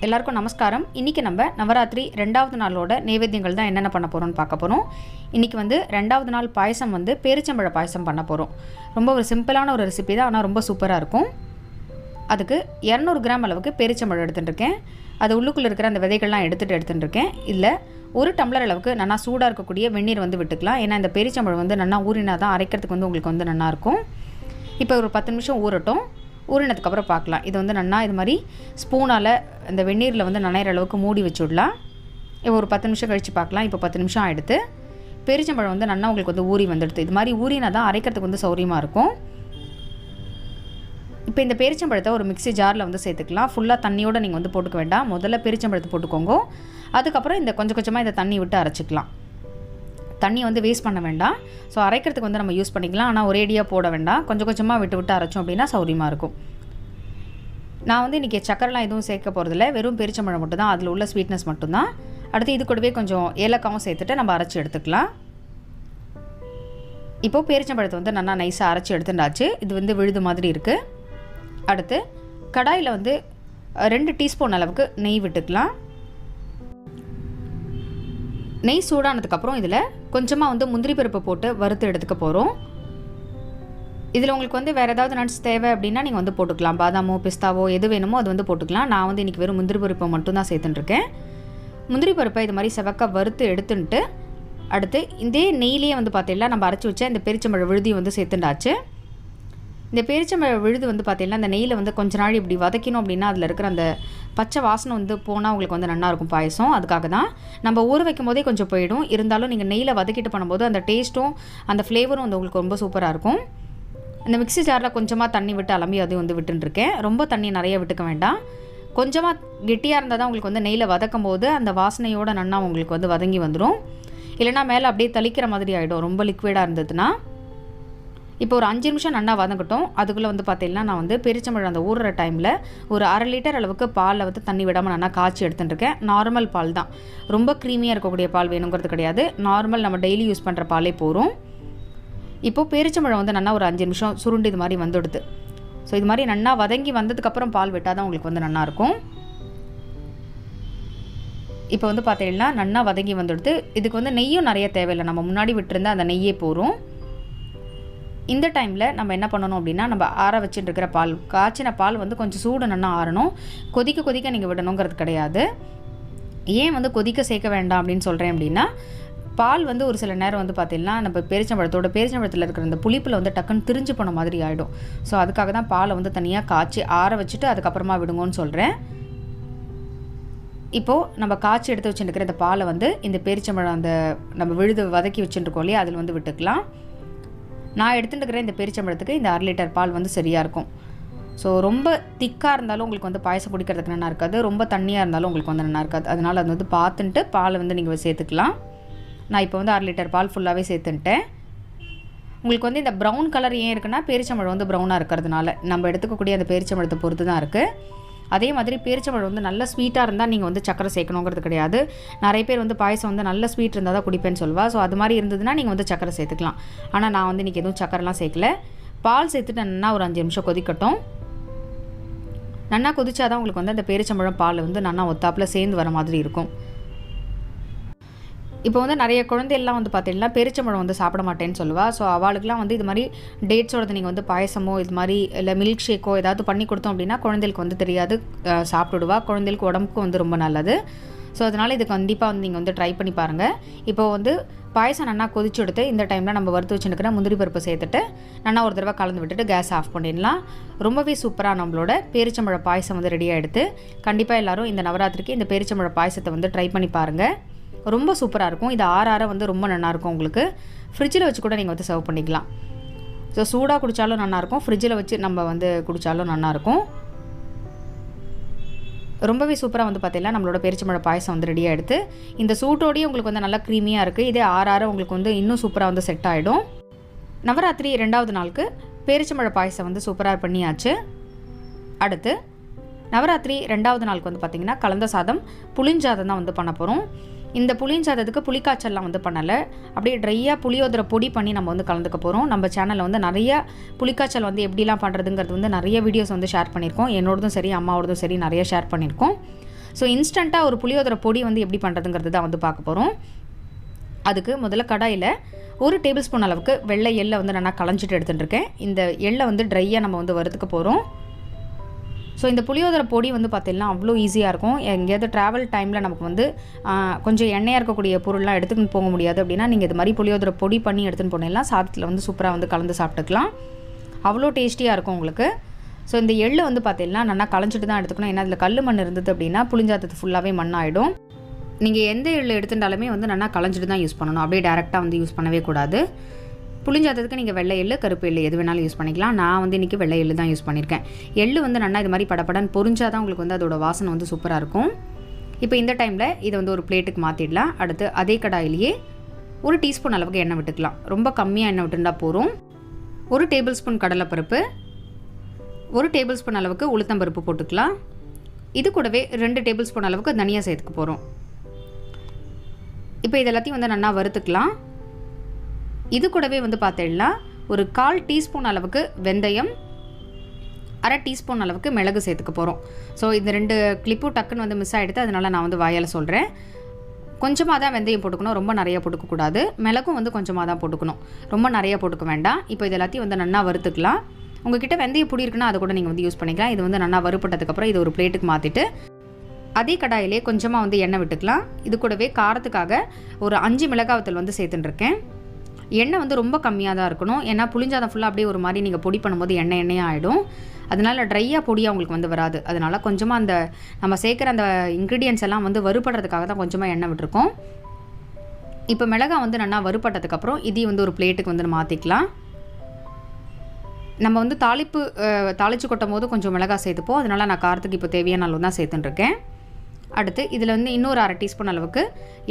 எல்லாருக்கும் நமஸ்காரம். இன்றைக்கி நம்ம நவராத்திரி 2வது நாளோட நைவேத்தியங்கள் தான் என்னென்ன பண்ண போகிறோம்னு பார்க்க போகிறோம். இன்றைக்கி வந்து 2வது நாள் பாயசம் வந்து பேரிச்சம்பழ பாயசம் பண்ண போகிறோம். ரொம்ப ஒரு சிம்பிளான ஒரு ரெசிபி தான், ஆனால் ரொம்ப சூப்பராக இருக்கும். அதுக்கு 200 கிராம் அளவுக்கு பேரிச்சம்பழம் எடுத்துட்டுருக்கேன். அது உள்ளுக்குள்ளே இருக்கிற அந்த விதைகள்லாம் எடுத்துட்டுருக்கேன். இல்லை 1 டம்ளர் அளவுக்கு நல்லா சூடாக இருக்கக்கூடிய வெந்நீர் வந்து விட்டுக்கலாம். ஏன்னா இந்த பேரிச்சம்பழம் வந்து நல்லா ஊறினா தான் அரைக்கிறதுக்கு வந்து உங்களுக்கு வந்து நல்லாயிருக்கும். இப்போ ஒரு 10 நிமிஷம் ஊறட்டும். ஊறினதுக்கப்புறம் பார்க்கலாம். இது வந்து நல்லா இது மாதிரி ஸ்பூனால் இந்த வெந்நீரில் வந்து நனைகிற அளவுக்கு மூடி வச்சுடலாம். இப்போ ஒரு 10 நிமிஷம் கழித்து பார்க்கலாம். இப்போ 10 நிமிஷம் ஆகிடுது. பேரிச்சம்பழம் வந்து நல்லா உங்களுக்கு வந்து ஊறி வந்துடுது. இது மாதிரி ஊறினா தான் அரைக்கிறதுக்கு வந்து சௌரியமாக இருக்கும். இப்போ இந்த பேரிச்சம்பழத்தை ஒரு மிக்ஸி ஜாரில் வந்து சேர்த்துக்கலாம். ஃபுல்லாக தண்ணியோடு நீங்கள் வந்து போட்டுக்க வேண்டாம். முதல்ல பேரிச்சம்பழத்தை போட்டுக்கோங்க. அதுக்கப்புறம் இந்த கொஞ்சம் கொஞ்சமாக இந்த தண்ணி விட்டு அரைச்சிக்கலாம். தண்ணி வந்து வேஸ்ட் பண்ண வேண்டாம். ஸோ அரைக்கிறதுக்கு வந்து நம்ம யூஸ் பண்ணிக்கலாம். ஆனால் ஒரேடியாக போட வேண்டாம். கொஞ்சம் கொஞ்சமாக விட்டு அரைச்சோம் அப்படின்னா சௌரியமாக இருக்கும். நான் வந்து இன்றைக்கி சக்கரைலாம் எதுவும் சேர்க்க போகிறதில்ல. வெறும் பேரிச்சம்பழம் மட்டும் தான், அதில் உள்ள ஸ்வீட்னஸ் மட்டும்தான். அடுத்து இது கூடவே கொஞ்சம் ஏலக்காவும் சேர்த்துட்டு நம்ம அரைச்சி எடுத்துக்கலாம். இப்போது பேரிச்சம்பழத்தை வந்து நல்லா நைஸாக அரைச்சி எடுத்துட்டாச்சு. இது வந்து விழுது மாதிரி இருக்குது. அடுத்து கடாயில் வந்து 2 டீஸ்பூன் அளவுக்கு நெய் விட்டுக்கலாம். நெய் சூடானதுக்கப்புறம் இதில் கொஞ்சமாக வந்து முந்திரி பருப்பு போட்டு வறுத்து எடுத்துக்க போகிறோம். இதில் உங்களுக்கு வந்து வேறு ஏதாவது நட்ஸ் தேவை அப்படின்னா நீங்கள் வந்து போட்டுக்கலாம். பாதாமோ பிஸ்தாவோ எது வேணுமோ அது வந்து போட்டுக்கலாம். நான் வந்து இன்றைக்கி வெறும் முந்திரி பருப்பை மட்டும்தான் சேர்த்துட்டுருக்கேன். முந்திரி பருப்பை இது மாதிரி செவக்க வறுத்து எடுத்துன்ட்டு அடுத்து இதே நெய்லேயே வந்து பார்த்தீங்கன்னா நம்ம அரைச்சி வச்ச இந்த பேரிச்சம்பழ விழுதியும் வந்து சேர்த்துண்டாச்சு. இந்த பேரிச்சம்பழ விழுது வந்து பார்த்தீங்கன்னா அந்த நெய்யில் வந்து கொஞ்ச நாள் இப்படி வதக்கணும் அப்படின்னா அதில் இருக்கிற அந்த பச்சை வாசனை வந்து போனால் உங்களுக்கு வந்து நல்லாயிருக்கும் பாயசம். அதுக்காக தான் நம்ம ஊற வைக்கும் போதே கொஞ்சம் போயிடும். இருந்தாலும் நீங்கள் நெய்யில் வதக்கிட்டு பண்ணும்போது அந்த டேஸ்ட்டும் அந்த ஃப்ளேவரும் வந்து உங்களுக்கு ரொம்ப சூப்பராக இருக்கும். இந்த மிக்ஸி ஜாரில் கொஞ்சமாக தண்ணி விட்டு அலம்பி அதையும் வந்து விட்டுருக்கேன். ரொம்ப தண்ணி நிறைய விட்டுக்க வேண்டாம். கொஞ்சமாக கெட்டியாக இருந்தால் தான் உங்களுக்கு வந்து நெய்யில் வதக்கும் போது அந்த வாசனையோடு நன்னா உங்களுக்கு வந்து வதங்கி வந்துடும். இல்லைனா மேலே அப்படியே தளிக்கிற மாதிரி ஆகிடும் ரொம்ப லிக்விடாக இருந்ததுன்னா. இப்போ ஒரு 5 நிமிஷம் நல்லா வதங்கட்டும். அதுக்குள்ளே வந்து பார்த்தீங்கன்னா நான் வந்து பேரிச்சம்பழம் அந்த ஊறுற டைமில் ஒரு 1/2 லிட்டர் அளவுக்கு பாலில் வந்து தண்ணி விடாமல் நல்லா காய்ச்சி எடுத்துட்டுருக்கேன். நார்மல் பால் தான், ரொம்ப க்ரீமியாக இருக்கக்கூடிய பால் வேணுங்கிறது கிடையாது. நார்மல் நம்ம டெய்லி யூஸ் பண்ணுற பாலே போகும். இப்போது பேரிச்சம்பழம் வந்து நல்லா ஒரு 5 நிமிஷம் சுருண்டு இது மாதிரி வந்துடுது. ஸோ இது மாதிரி நல்லா வதங்கி வந்ததுக்கப்புறம் பால் விட்டால் தான் உங்களுக்கு வந்து நல்லாயிருக்கும். இப்போ வந்து பார்த்தீங்கன்னா நல்லா வதங்கி வந்துடுது. இதுக்கு வந்து நெய்யும் நிறைய தேவையில்லை. நம்ம முன்னாடி விட்டுருந்தா அந்த நெய்யே போகும். இந்த டைமில் நம்ம என்ன பண்ணணும் அப்படின்னா நம்ம ஆற வச்சுட்டு இருக்கிற பால், காய்ச்சின பால் வந்து கொஞ்சம் சூடு நல்லா ஆறணும். கொதிக்க நீங்கள் விடணுங்கிறது கிடையாது. ஏன் வந்து கொதிக்க சேர்க்க வேண்டாம் அப்படின்னு சொல்கிறேன் அப்படின்னா பால் வந்து ஒரு சில நேரம் வந்து பார்த்திங்கன்னா நம்ம பேரிச்சம்பழத்தில் இருக்கிற அந்த புளிப்பில் வந்து டக்குன்னு திரிஞ்சு போன மாதிரி ஆகிடும். ஸோ அதுக்காக தான் பாலை வந்து தனியாக காய்ச்சி ஆற வச்சுட்டு அதுக்கப்புறமா விடுங்கன்னு சொல்கிறேன். இப்போது நம்ம காய்ச்சி எடுத்து வச்சுருக்கிற இந்த பாலை வந்து இந்த பேரிச்சம்பழம் அந்த நம்ம விழுது வதக்கி வச்சுருக்கோம் இல்லையா அதில் வந்து விட்டுக்கலாம். நான் எடுத்துகிட்டு இருக்கிற இந்த பேரிச்சம்பழத்துக்கு இந்த 1/2 லிட்டர் பால் வந்து சரியாக இருக்கும். ஸோ ரொம்ப திக்காக இருந்தாலும் உங்களுக்கு வந்து பாயசம் குடிக்கிறதுக்கு நல்லா இருக்காது. ரொம்ப தண்ணியாக இருந்தாலும் உங்களுக்கு வந்து நல்லா இருக்காது. அதனால் அது வந்து பார்த்துட்டு பாலை வந்து நீங்கள் சேர்த்துக்கலாம். நான் இப்போ வந்து 1/2 லிட்டர் பால் ஃபுல்லாகவே சேர்த்துன்ட்டேன். உங்களுக்கு வந்து இந்த ப்ரௌன் கலர் ஏன் இருக்குன்னா பேரிச்சம்பழம் வந்து ப்ரௌனாக இருக்கிறதுனால நம்ம எடுத்துக்கக்கூடிய அந்த பேரிச்சம்பழத்தை பொறுத்து தான் இருக்குது. அதே மாதிரி பேரிச்சம்பழம் வந்து நல்ல ஸ்வீட்டாக இருந்தால் நீங்கள் வந்து சக்கரை சேர்க்கணுங்கிறது கிடையாது. நிறைய பேர் வந்து பாயசம் வந்து நல்ல ஸ்வீட் இருந்தால் தான் குடிப்பேன்னு சொல்லுவா. ஸோ அது மாதிரி இருந்ததுன்னா நீங்கள் வந்து சக்கரை சேர்த்துக்கலாம். ஆனால் நான் வந்து இன்றைக்கி எதுவும் சக்கரைலாம் சேர்க்கல. பால் சேர்த்துட்டு நல்லா ஒரு 5 நிமிஷம் கொதிக்கட்டும். நல்லா கொதிச்சா தான் உங்களுக்கு வந்து அந்த பேரிச்சம்பழம் பால் வந்து நல்லா ஒத்தாப்பில் சேர்ந்து வர மாதிரி இருக்கும். இப்போ வந்து நிறைய குழந்தையெல்லாம் வந்து பார்த்தீங்கன்னா பேரிச்சம்பழம் வந்து சாப்பிட மாட்டேன்னு சொல்லுவாள். ஸோ அவளுக்குலாம் வந்து இது மாதிரி டேட்ஸோட நீங்கள் வந்து பாயசமோ இது மாதிரி இல்லை மில்க் ஷேக்கோ ஏதாவது பண்ணி கொடுத்தோம் அப்படின்னா குழந்தைகளுக்கு வந்து தெரியாது, சாப்பிடுவா. குழந்தைகளுக்கு உடம்புக்கு வந்து ரொம்ப நல்லது. ஸோ அதனால் இது கண்டிப்பாக வந்து நீங்கள் வந்து ட்ரை பண்ணி பாருங்கள். இப்போது வந்து பாயசம் நல்லா கொதிச்சு எடுத்து இந்த டைமில் நம்ம வறுத்து வச்சுருக்கிற முந்திரி பருப்பு சேர்த்துட்டு நல்லா ஒரு தடவை கலந்து விட்டுட்டு கேஸ் ஆஃப் பண்ணிடலாம். ரொம்பவே சூப்பராக நம்மளோட பேரிச்சம்பழ பாயசம் வந்து ரெடியாக எடுத்து கண்டிப்பாக எல்லோரும் இந்த நவராத்திரிக்கு இந்த பேரிச்சம்பழ பாயசத்தை வந்து ட்ரை பண்ணி பாருங்கள். ரொம்ப சூப்பராக இருக்கும். இது ஆற வந்து ரொம்ப நல்லாயிருக்கும். உங்களுக்கு ஃப்ரிட்ஜில் வச்சு கூட நீங்கள் வந்து சர்வ் பண்ணிக்கலாம். ஸோ சூடாக குடித்தாலும் நல்லாயிருக்கும், ஃப்ரிட்ஜில் வச்சு நம்ம வந்து குடித்தாலும் நல்லாயிருக்கும். ரொம்பவே சூப்பராக வந்து பார்த்தீங்கன்னா நம்மளோட பேரிச்சம்பழ பாயசம் வந்து ரெடியாக எடுத்து இந்த சூட்டோடையே உங்களுக்கு வந்து நல்லா க்ரீமியாக இருக்குது. இதே ஆற உங்களுக்கு வந்து இன்னும் சூப்பராக வந்து செட் ஆகிடும். நவராத்திரி 2வது நாளுக்கு பேரிச்சம்பழ பாயசம் வந்து சூப்பராக பண்ணியாச்சு. அடுத்து நவராத்திரி 2வது நாளுக்கு வந்து பார்த்திங்கன்னா கலந்த சாதம் புளிஞ்சாதம் தான் வந்து பண்ண போகிறோம். இந்த புளிஞ்சாதத்துக்கு புளிக்காய்ச்சல்லாம் வந்து பண்ணலை. அப்படியே ட்ரையாக புளியோதரை பொடி பண்ணி நம்ம வந்து கலந்துக்க போகிறோம். நம்ம சேனலில் வந்து நிறைய புளிக்காய்ச்சல் வந்து எப்படிலாம் பண்ணுறதுங்கிறது வந்து நிறைய வீடியோஸ் வந்து ஷேர் பண்ணியிருக்கோம். என்னோடதும் சரி அம்மாவோடதும் சரி நிறைய ஷேர் பண்ணியிருக்கோம். ஸோ இன்ஸ்டண்ட்டாக ஒரு புளியோதரை பொடி வந்து எப்படி பண்ணுறதுங்கிறது தான் வந்து பார்க்க போகிறோம். அதுக்கு முதல்ல கடாயில் 1 டேபிள் ஸ்பூன் அளவுக்கு வெள்ளை எள்ளை வந்து நல்லா களைஞ்சிட்டு எடுத்துகிட்டு இருக்கேன். இந்த எள்ளை வந்து ட்ரையாக நம்ம வந்து வறுத்துக்க போகிறோம். ஸோ இந்த புளியோதரை பொடி வந்து பார்த்திங்கன்னா அவ்வளோ ஈஸியாக இருக்கும். எங்கேயாவது ட்ராவல் டைமில் நமக்கு வந்து கொஞ்சம் எண்ணெயாக இருக்கக்கூடிய பொருள்லாம் எடுத்துக்கிட்டு போக முடியாது அப்படின்னா நீங்கள் இது மாதிரி புளியோதரை பொடி பண்ணி எடுத்துகிட்டு போனீங்கன்னா சாதத்தில் வந்து சூப்பராக வந்து கலந்து சாப்பிட்டுக்கலாம். அவ்வளோ டேஸ்டியாக இருக்கும் உங்களுக்கு. ஸோ இந்த எள்ளு வந்து பார்த்திங்கன்னா நல்லா களைஞ்சிட்டு தான் எடுத்துக்கணும். ஏன்னா அதில் கல் மண் இருந்தது அப்படின்னா புளிஞ்சாதத்து ஃபுல்லாகவே மண்ணாயிடும். நீங்கள் எந்த எள்ளு எடுத்துட்டாலுமே வந்து நல்லா களைஞ்சிட்டு தான் யூஸ் பண்ணணும். அப்படியே டேரெக்டாக வந்து யூஸ் பண்ணவே கூடாது. புளிஞ்சாதத்துக்கு நீங்கள் வெள்ளை எள்ளு கருப்பு எள்ளு எது வேணாலும் யூஸ் பண்ணிக்கலாம். நான் வந்து இன்றைக்கி வெள்ளை எள்ளு தான் யூஸ் பண்ணியிருக்கேன். எள்ளு வந்து நல்லா இது மாதிரி படப்படன்னு பொரிஞ்சால் தான் உங்களுக்கு வந்து அதோட வாசனை வந்து சூப்பராக இருக்கும். இப்போ இந்த டைமில் இதை வந்து ஒரு பிளேட்டுக்கு மாற்றிடலாம். அடுத்து அதே கடாயிலேயே 1 டீஸ்பூன் அளவுக்கு எண்ணெய் விட்டுக்கலாம். ரொம்ப கம்மியாக எண்ணெய் விட்டுருந்தா போதும். 1 டேபிள் ஸ்பூன் கடலைப்பருப்பு, 1 டேபிள் ஸ்பூன் அளவுக்கு உளுத்தம்பருப்பு போட்டுக்கலாம். இது கூடவே 2 டேபிள் ஸ்பூன் அளவுக்கு தனியாக சேர்த்துக்க போகிறோம். இப்போ இது எல்லாத்தையும் வந்து நல்லா வறுத்துக்கலாம். இது கூடவே வந்து பார்த்தீங்கன்னா ஒரு 1/4 டீஸ்பூன் அளவுக்கு வெந்தயம், 1/2 டீஸ்பூன் அளவுக்கு மிளகு சேர்த்துக்க போகிறோம். ஸோ இந்த 2 கிளிப்பும் டக்குன்னு வந்து மிஸ் ஆகிடுது. அதனால் நான் வந்து வாயால் சொல்கிறேன். கொஞ்சமாக தான் வெந்தயம் போட்டுக்கணும், ரொம்ப நிறையா போட்டுக்கக்கூடாது. மிளகும் வந்து கொஞ்சமாக தான் போட்டுக்கணும், ரொம்ப நிறையா போட்டுக்க வேண்டாம். இப்போ இது எல்லாத்தையும் வந்து நல்லா வறுத்துக்கலாம். உங்கள்கிட்ட வெந்தயம் பொடி இருக்குன்னா அதை கூட நீங்கள் வந்து யூஸ் பண்ணிக்கலாம். இது வந்து நல்லா வறுப்பட்டதுக்கப்புறம் இது ஒரு பிளேட்டுக்கு மாற்றிட்டு அதே கடாயிலே கொஞ்சமாக வந்து எண்ணெய் விட்டுக்கலாம். இது கூடவே காரத்துக்காக ஒரு 5 மிளகாய் வத்தல் வந்து சேர்த்துட்டுருக்கேன். எண்ணெய் வந்து ரொம்ப கம்மியாக தான் இருக்கணும். ஏன்னா புளிஞ்சாதம் ஃபுல்லாக அப்படியே ஒரு மாதிரி நீங்கள் பொடி பண்ணும்போது எண்ணெயாக ஆகிடும். அதனால் ட்ரையாக பொடியாக உங்களுக்கு வந்து வராது. அதனால் கொஞ்சமாக அந்த நம்ம சேர்க்குற அந்த இன்க்ரீடியன்ஸ் எல்லாம் வந்து வறுபடுறதுக்காக தான் கொஞ்சமாக எண்ணெய் விட்டுருக்கோம். இப்போ மிளகாய் வந்து நல்லா வறுபட்டதுக்கப்புறம் இதையும் வந்து ஒரு பிளேட்டுக்கு வந்து மாற்றிக்கலாம். நம்ம வந்து தாளித்து கொட்டும் போது கொஞ்சம் மிளகாய் சேர்த்துப்போம். அதனால் நான் காரத்துக்கு இப்போ தேவையான அளவு தான் சேர்த்துட்டுருக்கேன். அடுத்து இதில் வந்து இன்னொரு 1/2 டீஸ்பூன் அளவுக்கு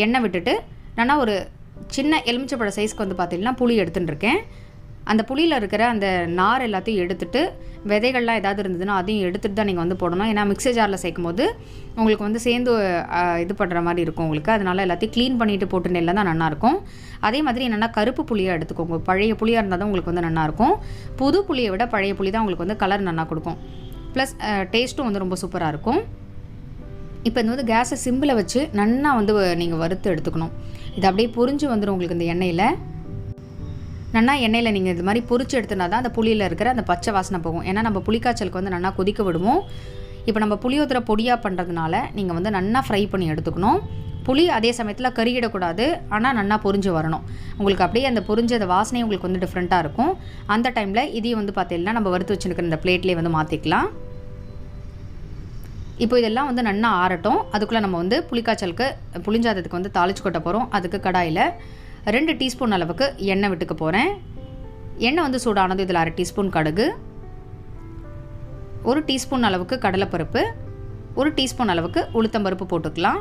எண்ணெய் விட்டுட்டு நல்லா ஒரு சின்ன எலுமிச்சப்பழ சைஸ்க்கு வந்து பார்த்திங்கன்னா புளி எடுத்துகிட்டு இருக்கேன். அந்த புளியில் இருக்கிற அந்த நார் எல்லாத்தையும் எடுத்துட்டு விதைகள்லாம் ஏதாவது இருந்ததுன்னா அதையும் எடுத்துகிட்டு தான் நீங்கள் வந்து போடணும். ஏன்னா மிக்ஸி ஜாரில் சேர்க்கும் போது உங்களுக்கு வந்து சேர்ந்து இது பண்ணுற மாதிரி இருக்கும் உங்களுக்கு. அதனால் எல்லாத்தையும் க்ளீன் பண்ணிவிட்டு போட்டுனேல தான் நல்லாயிருக்கும். அதே மாதிரி என்னென்னா கருப்பு புளியாக எடுத்துக்கோங்க. பழைய புளியாக இருந்தால் தான் உங்களுக்கு வந்து நல்லாயிருக்கும். புது புளியை விட பழைய புளி தான் உங்களுக்கு வந்து கலர் நல்லா கொடுக்கும். ப்ளஸ் டேஸ்ட்டும் வந்து ரொம்ப சூப்பராக இருக்கும். இப்போ இந்த வந்து கேஸை சிம்பிளை வச்சு நல்லா வந்து நீங்கள் வறுத்து எடுத்துக்கணும். இது அப்படியே பொரிஞ்சு வந்துடும் உங்களுக்கு இந்த எண்ணெயில். நல்லா எண்ணெயில் நீங்கள் இது மாதிரி பொரிச்சு எடுத்துனா தான் அந்த புளியில் இருக்கிற அந்த பச்சை வாசனை போகும். ஏன்னா நம்ம புளிக்காய்ச்சலுக்கு வந்து நல்லா கொதிக்க விடுவோம். இப்போ நம்ம புளியோதரை பொடியாக பண்ணுறதுனால நீங்கள் வந்து நல்லா ஃப்ரை பண்ணி எடுத்துக்கணும். புளி அதே சமயத்தில் கருகிடக்கூடாது, ஆனால் நல்லா பொரிஞ்சு வரணும். உங்களுக்கு அப்படியே அந்த பொரிஞ்ச அந்த வாசனை உங்களுக்கு வந்து டிஃப்ரெண்ட்டாக இருக்கும். அந்த டைமில் இதையும் வந்து பார்த்தீங்கன்னா நம்ம வறுத்து வச்சுருக்கிற இந்த பிளேட்லேயே வந்து மாற்றிக்கலாம். இப்போ இதெல்லாம் வந்து நல்லா ஆறட்டும். அதுக்குள்ளே நம்ம வந்து புளிஞ்சாதத்துக்கு வந்து தாளிச்சு கொட்ட போகிறோம். அதுக்கு கடாயில் 2 டீஸ்பூன் அளவுக்கு எண்ணெய் விட்டுக்க போகிறேன். எண்ணெய் வந்து சூடானது இதில் 1/2 டீஸ்பூன் கடுகு, 1 டீஸ்பூன் அளவுக்கு கடலைப்பருப்பு, 1 டீஸ்பூன் அளவுக்கு உளுத்தம்பருப்பு போட்டுக்கலாம்.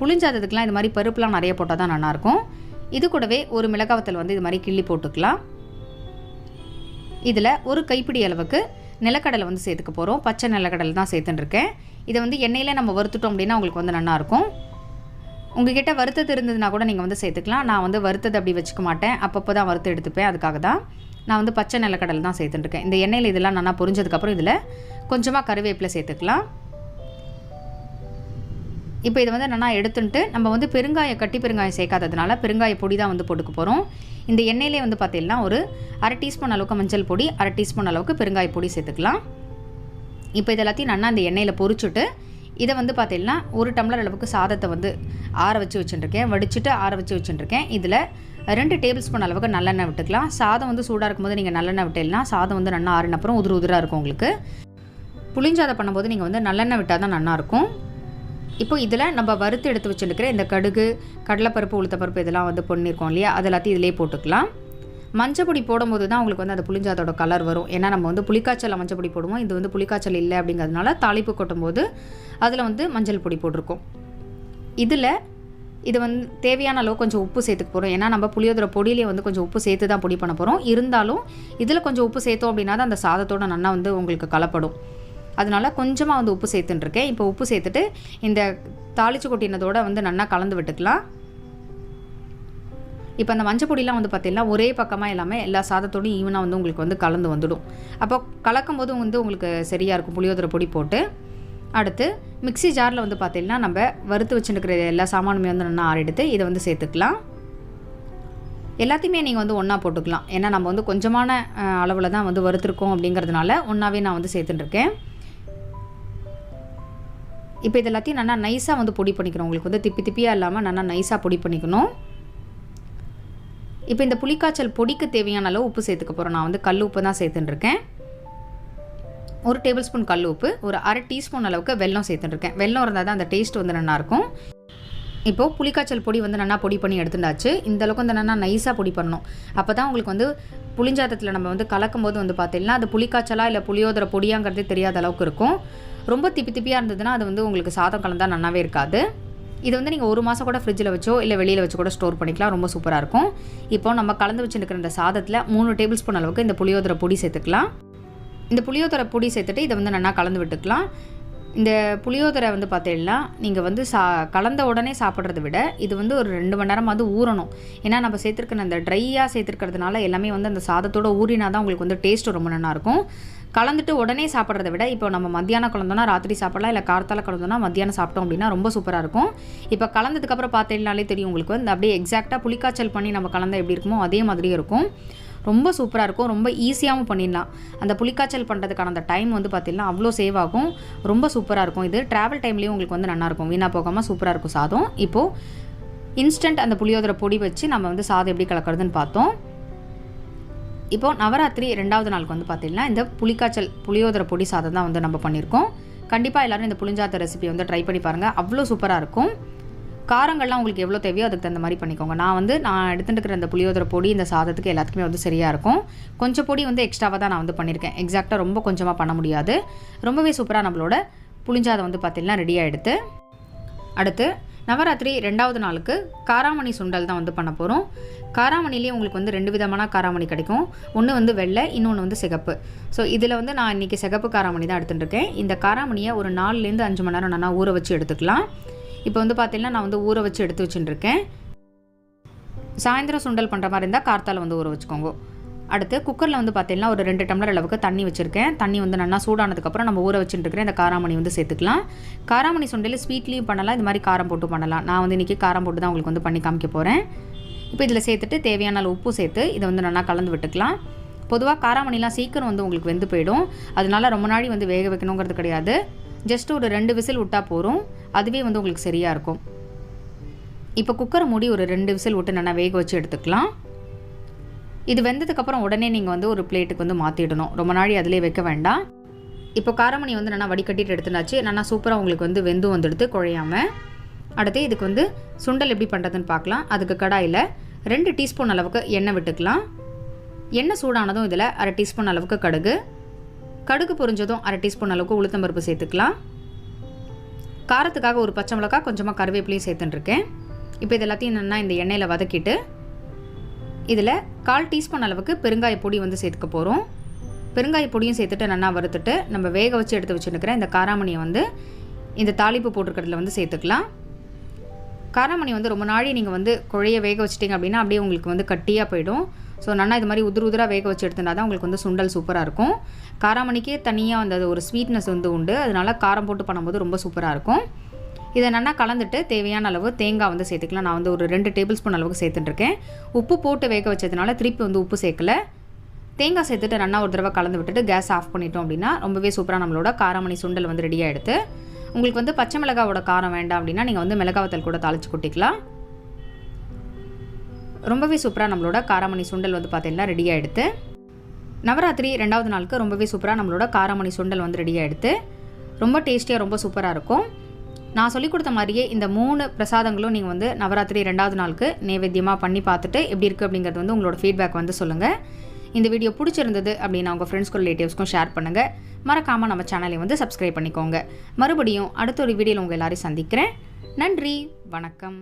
புளிஞ்சாதத்துக்குலாம் இது மாதிரி பருப்புலாம் நிறைய போட்டால் தான் நல்லாயிருக்கும். இது கூடவே ஒரு மிளகாய் வத்தல் வந்து இது மாதிரி கிள்ளி போட்டுக்கலாம். இதில் ஒரு கைப்பிடி அளவுக்கு நிலக்கடலை வந்து சேர்த்துக்க போகிறோம். பச்சை நிலக்கடலை தான் சேர்த்துட்டுருக்கேன். இதை வந்து எண்ணெயில் நம்ம வறுத்துட்டோம் அப்படின்னா உங்களுக்கு வந்து நல்லாயிருக்கும். உங்கள்கிட்ட வறுத்தது இருந்ததுன்னா கூட நீங்கள் வந்து சேர்த்துக்கலாம். நான் வந்து வறுத்தது அப்படி வச்சுக்க மாட்டேன், அப்பப்போ தான் வறுத்து எடுத்துப்பேன். அதுக்காக தான் நான் வந்து பச்சை நிலக்கடலை தான் சேர்த்துட்டுருக்கேன். இந்த எண்ணெயில் இதெல்லாம் நல்லா பொரிஞ்சதுக்கப்புறம் இதில் கொஞ்சமாக கருவேப்பிலை சேர்த்துக்கலாம். இப்போ இதை வந்து நல்லா எடுத்துட்டு நம்ம வந்து கட்டி பெருங்காயம் சேர்க்காததுனால பெருங்காய பொடி தான் வந்து போட்டுக்க போகிறோம். இந்த எண்ணெயிலே வந்து பார்த்தீங்கன்னா ஒரு 1/2 டீஸ்பூன் அளவுக்கு மஞ்சள் பொடி, 1/2 டீஸ்பூன் அளவுக்கு பெருங்காய பொடி சேர்த்துக்கலாம். இப்போ இது எல்லாத்தையும் நல்லா இந்த எண்ணெயில் பொரிச்சுட்டு இதை வந்து பார்த்தீங்கன்னா 1 டம்ளர் அளவுக்கு சாதத்தை வந்து ஆற வச்சு வச்சுட்டுருக்கேன். வடிச்சுட்டு ஆற வச்சு வச்சுட்டுருக்கேன். இதில் 2 டேபிள் ஸ்பூன் அளவுக்கு நல்லெண்ணெய் விட்டுக்கலாம். சாதம் வந்து சூடாக இருக்கும்போது நீங்கள் நல்லெண்ணெய் விட்டீங்கன்னா சாதம் வந்து நல்லா ஆறின அப்புறம் உதிராக இருக்கும் உங்களுக்கு. புளிஞ்சாதம் பண்ணும்போது நீங்கள் வந்து நல்லெண்ணெய் விட்டால் தான் நல்லாயிருக்கும். இப்போ இதில் நம்ம வறுத்து எடுத்து வச்சுருக்கிற இந்த கடுகு, கடலைப்பருப்பு, உளுத்தப்பருப்பு இதெல்லாம் வந்து பண்ணியிருக்கோம் இல்லையா, அது எல்லாத்தையும் இதிலே போட்டுக்கலாம். மஞ்சப்பொடி போடும்போது தான் உங்களுக்கு வந்து அந்த புளிஞ்சாதோட கலர் வரும். ஏன்னா நம்ம வந்து புளிக்காய்ச்சலில் மஞ்சப்பொடி போடுவோம். இது வந்து புளிக்காய்ச்சல் இல்லை அப்படிங்கிறதுனால தாளிப்பு கொட்டும்போது அதில் வந்து மஞ்சள் பொடி போட்டிருக்கோம். இது வந்து தேவையான அளவு கொஞ்சம் உப்பு சேர்த்துக்க போகிறோம். ஏன்னா நம்ம புளியோதரை பொடியிலே வந்து கொஞ்சம் உப்பு சேர்த்து தான் பொடி பண்ண போகிறோம். இருந்தாலும் இதில் கொஞ்சம் உப்பு சேர்த்தோம் அப்படின்னா தான் அந்த சாதத்தோட நல்லா வந்து உங்களுக்கு கலப்படும். அதனால் கொஞ்சமாக வந்து உப்பு சேர்த்துட்டுருக்கேன். இப்போ உப்பு சேர்த்துட்டு இந்த தாளிச்சு கொட்டினதோட வந்து நல்லா கலந்து விட்டுக்கலாம். இப்போ அந்த மஞ்சள் பொடியெலாம் வந்து பார்த்திங்கன்னா ஒரே பக்கமாக எல்லா சாதத்தோடையும் ஈவனாக வந்து உங்களுக்கு வந்து கலந்து வந்துடும். அப்போ கலக்கும் போது வந்து உங்களுக்கு சரியாக இருக்கும் புளியோதரை பொடி போட்டு. அடுத்து மிக்ஸி ஜாரில் வந்து பார்த்திங்கன்னா நம்ம வறுத்து வச்சுருக்கிற எல்லா சாமானுமே வந்து நல்லா ஆறிடுத்து இதை வந்து சேர்த்துக்கலாம். எல்லாத்தையுமே நீங்கள் வந்து ஒன்றா போட்டுக்கலாம். ஏன்னா நம்ம வந்து கொஞ்சமான அளவில் தான் வந்து வறுத்துருக்கோம் அப்படிங்கிறதுனால ஒன்றாவே நான் வந்து சேர்த்துட்டுருக்கேன். இப்போ இது எல்லாத்தையும் நல்லா நைஸாக வந்து பொடி பண்ணிக்கணும். உங்களுக்கு வந்து திப்பி திப்பியாக இல்லாமல் நல்லா நைஸாக பொடி பண்ணிக்கணும். இப்போ இந்த புளிக்காய்ச்சல் பொடிக்கு தேவையான அளவு உப்பு சேர்த்துக்க போகிறோம். நான் வந்து கல் உப்பு தான் சேர்த்துட்டுருக்கேன். 1 டேபிள் ஸ்பூன் கல் உப்பு, ஒரு அரை டீஸ்பூன் அளவுக்கு வெல்லம் சேர்த்துட்டுருக்கேன். வெல்லம் இருந்தால் தான் அந்த டேஸ்ட் வந்து நல்லாயிருக்கும். இப்போது புளிக்காய்ச்சல் பொடி வந்து நல்லா பொடி பண்ணி எடுத்துட்டாச்சு. இந்த அளவுக்கு வந்து நல்லா நைஸாக பொடி பண்ணணும். அப்போ தான் உங்களுக்கு வந்து புளிஞ்சாதத்தில் நம்ம வந்து கலக்கும் போது வந்து பார்த்தீங்கன்னா அது புளிக்காய்ச்சலா இல்லை புளியோதரை பொடியாங்கிறதே தெரியாத அளவுக்கு இருக்கும். ரொம்ப திப்பி திப்பியாக இருந்ததுன்னா அது வந்து உங்களுக்கு சாதம் கலந்தால் நல்லாவே இருக்காது. இது வந்து நீங்கள் 1 மாதம் கூட ஃப்ரிட்ஜில் வச்சோ இல்லை வெளியில் வச்சு கூட ஸ்டோர் பண்ணிக்கலாம். ரொம்ப சூப்பராக இருக்கும். இப்போ நம்ம கலந்து வச்சுருக்கிற இந்த சாதத்தில் 3 டேபிள் ஸ்பூன் அளவுக்கு இந்த புளியோதரை பொடி சேர்த்துக்கலாம். இந்த புளியோதரை பொடி சேர்த்துட்டு இதை வந்து நல்லா கலந்து விட்டுக்கலாம். இந்த புளியோதரை வந்து பார்த்தீங்கன்னா நீங்கள் வந்து கலந்த உடனே சாப்பிட்றத விட இது வந்து ஒரு 2 மணி நேரம் வந்து ஊறணும். ஏன்னா நம்ம சேர்த்துருக்கிற அந்த ட்ரையாக சேர்த்துருக்கிறதுனால எல்லாமே வந்து அந்த சாதத்தோடு ஊறினா தான் உங்களுக்கு வந்து டேஸ்ட்டு ரொம்ப நல்லாயிருக்கும். கலந்துட்டு உடனே சாப்பிட்றத விட இப்போ நம்ம மத்தியானம் கலந்தோன்னா ராத்திரி சாப்பிடலாம், இல்லை கார்த்தால கலந்தோன்னா மத்தியானம் சாப்பிட்டோம் அப்படின்னா ரொம்ப சூப்பராக இருக்கும். இப்போ கலந்ததுக்கப்புறம் பார்த்தீங்கனாலே தெரியும் உங்களுக்கு வந்து அப்படியே எக்ஸாக்டாக புளிக்காய்ச்சல் பண்ணி நம்ம கலந்தால் எப்படி இருக்குமோ அதே மாதிரியே இருக்கும். ரொம்ப சூப்பராக இருக்கும். ரொம்ப ஈஸியாகவும் பண்ணிடலாம். அந்த புளிக்காய்ச்சல் பண்ணுறதுக்கான அந்த டைம் வந்து பார்த்திங்கன்னா அவ்வளோ சேவ் ஆகும். ரொம்ப சூப்பராக இருக்கும். இது ட்ராவல் டைம்லேயும் உங்களுக்கு வந்து நல்லாயிருக்கும். வீணாக போகாமல் சூப்பராக இருக்கும் சாதம். இப்போது இன்ஸ்டன்ட் அந்த புளியோதரை பொடி வச்சு நம்ம வந்து சாதம் எப்படி கலக்கிறதுன்னு பார்த்தோம். இப்போது நவராத்திரி 2வது நாளுக்கு வந்து பார்த்திங்கன்னா இந்த புளியோதரை பொடி சாதம் தான் வந்து நம்ம பண்ணியிருக்கோம். கண்டிப்பாக எல்லோரும் இந்த புளிஞ்சாத ரெசிபி வந்து ட்ரை பண்ணி பாருங்கள். அவ்வளோ சூப்பராக இருக்கும். காரங்கள்லாம் உங்களுக்கு எவ்வளோ தேவையோ அதுக்கு தகுந்த மாதிரி பண்ணிக்கோங்க. நான் எடுத்துகிட்டு இருக்கிற அந்த புளியோதரை பொடி இந்த சாதத்துக்கு எல்லாத்துக்குமே வந்து சரியாக இருக்கும். கொஞ்சம் பொடி வந்து எக்ஸ்ட்ராவாக தான் நான் வந்து பண்ணியிருக்கேன். எக்ஸாக்டாக ரொம்ப கொஞ்சமாக பண்ண முடியாது. ரொம்பவே சூப்பராக நம்மளோட புளிஞ்சாதம் வந்து பார்த்திங்கன்னா ரெடி ஆகிடுது. அடுத்து நவராத்திரி 2வது நாளுக்கு காராமணி சுண்டல் தான் வந்து பண்ண போகிறோம். காராமணிலேயே உங்களுக்கு வந்து 2 விதமான காராமணி கிடைக்கும். ஒன்று வந்து வெள்ளை, இன்னொன்று வந்து சிகப்பு. ஸோ இதில் வந்து நான் இன்றைக்கி சிகப்பு காராமணி தான் எடுத்துகிட்டு இருக்கேன். இந்த காராமணியை ஒரு 4லேருந்து 5 மணி நேரம் நான் ஊற வச்சு எடுத்துக்கலாம். இப்போ வந்து பார்த்தீங்கன்னா நான் வந்து ஊற வச்சு எடுத்து வச்சுட்டுருக்கேன். சாயந்தரம் சுண்டல் பண்ணுற மாதிரி இருந்தால் கார்த்தால வந்து ஊற வச்சுக்கோங்க. அடுத்து குக்கரில் வந்து பார்த்தீங்கன்னா ஒரு 2 டம்ளர் அளவுக்கு தண்ணி வச்சுருக்கேன். தண்ணி வந்து நல்லா சூடானதுக்கப்புறம் நம்ம ஊற வச்சுட்டுருக்கிறேன் இந்த காராமணி வந்து சேர்த்துக்கலாம். காராமணி சுண்டல் ஸ்வீட்லேயும் பண்ணலாம், இது மாதிரி காரம் போட்டு பண்ணலாம். நான் வந்து இன்றைக்கி காரம் போட்டு தான் உங்களுக்கு வந்து பண்ணி காமிக்க போகிறேன். இப்போ இதில் சேர்த்துட்டு தேவையான அளவு உப்பு சேர்த்து இதை வந்து நல்லா கலந்து விட்டுக்கலாம். பொதுவாக காராமணிலாம் சீக்கிரம் வந்து உங்களுக்கு வெந்து போயிடும். அதனால ரொம்ப நாளை வந்து வேக வைக்கணுங்கிறது கிடையாது. ஜஸ்ட் ஒரு 2 விசில் விட்டால் போதும். அதுவே வந்து உங்களுக்கு சரியாக இருக்கும். இப்போ குக்கரை மூடி ஒரு 2 விசில் விட்டு நல்லா வேக வச்சு எடுத்துக்கலாம். இது வெந்ததுக்கப்புறம் உடனே நீங்கள் வந்து ஒரு பிளேட்டுக்கு வந்து மாற்றிடணும். ரொம்ப நாளை அதிலே வைக்க வேண்டாம். இப்போ காராமணி வந்து நல்லா வடிகட்டிட்டு எடுத்துனாச்சு. நல்லா சூப்பராக உங்களுக்கு வந்து வெந்து வந்துடுது குழையாமல். அடுத்து இதுக்கு வந்து சுண்டல் எப்படி பண்ணுறதுன்னு பார்க்கலாம். அதுக்கு கடாயில் 2 டீஸ்பூன் அளவுக்கு எண்ணெய் விட்டுக்கலாம். எண்ணெய் சூடானதும் இதில் அரை டீஸ்பூன் அளவுக்கு கடுகு பொரிஞ்சதும் அரை டீஸ்பூன் அளவுக்கு உளுத்தம்பருப்பு சேர்த்துக்கலாம். காரத்துக்காக ஒரு பச்சை மிளகாய், கொஞ்சமாக கருவேப்பிலையும் சேர்த்துட்டுருக்கேன். இப்போ இது எல்லாத்தையும் நல்லா இந்த எண்ணெயில் வதக்கிட்டு இதில் 1/4 டீஸ்பூன் அளவுக்கு பெருங்காய பொடி வந்து சேர்த்துக்க போகிறோம். பெருங்காய பொடியும் சேர்த்துட்டு நல்லா வறுத்துட்டு நம்ம வேக வச்சு எடுத்து வச்சுருக்கிற இந்த காராமணியை வந்து இந்த தாளிப்பு போட்டிருக்கிறதுல வந்து சேர்த்துக்கலாம். காராமணி வந்து ரொம்ப நாளை நீங்கள் வந்து குழைய வேக வச்சிட்டிங்க அப்படின்னா அப்படியே உங்களுக்கு வந்து கட்டியாக போயிடும். ஸோ நல்லா இது மாதிரி உதிராக வேக வச்சு எடுத்துனா தான் உங்களுக்கு வந்து சுண்டல் சூப்பராக இருக்கும். காராமணிக்கே தனியாக வந்து ஒரு ஸ்வீட்னஸ் வந்து உண்டு. அதனால காரம் போட்டு பண்ணும்போது ரொம்ப சூப்பராக இருக்கும். இதை நல்லா கலந்துட்டு தேவையான அளவு தேங்காய் வந்து சேர்த்துக்கலாம். நான் வந்து ஒரு 2 டேபிள் ஸ்பூன் அளவுக்கு சேர்த்துட்டுருக்கேன். உப்பு போட்டு வேக வச்சதுனால திருப்பி வந்து உப்பு சேர்க்கல. தேங்காய் சேர்த்துட்டு நல்லா ஒரு தடவை கலந்து விட்டுட்டு கேஸ் ஆஃப் பண்ணிட்டோம் அப்படின்னா ரொம்பவே சூப்பராக நம்மளோட காராமணி சுண்டல் வந்து ரெடியாக எடுத்து. உங்களுக்கு வந்து பச்சை மிளகாவோட காரம் வேண்டாம் அப்படின்னா நீங்கள் வந்து மிளகாவத்தல் கூட தாளித்து கொட்டிக்கலாம். ரொம்பவே சூப்பராக நம்மளோட காராமணி சுண்டல் வந்து பார்த்தீங்கன்னா ரெடியாக எடுத்து. நவராத்திரி 2வது நாளுக்கு ரொம்பவே சூப்பராக நம்மளோட காராமணி சுண்டல் வந்து ரெடியாக எடுத்து. ரொம்ப டேஸ்டியாக ரொம்ப சூப்பராக இருக்கும். நான் சொல்லிக் கொடுத்த மாதிரியே இந்த 3 பிரசாதங்களும் நீங்கள் வந்து நவராத்திரி 2வது நாளுக்கு நைவேத்தியமாக பண்ணி பார்த்துட்டு எப்படி இருக்குது அப்படிங்கிறது வந்து உங்களோட ஃபீட்பேக் வந்து சொல்லுங்கள். இந்த வீடியோ பிடிச்சிருந்தது அப்படின்னா உங்கள் ஃப்ரெண்ட்ஸ்க்கும் ரிலேட்டிவ்ஸ்க்கும் ஷேர் பண்ணுங்கள். மறக்காமல் நம்ம சேனலை வந்து சப்ஸ்கிரைப் பண்ணிக்கோங்க. மறுபடியும் அடுத்த ஒரு வீடியோவில் உங்கள் எல்லாரையும் சந்திக்கிறேன். நன்றி, வணக்கம்.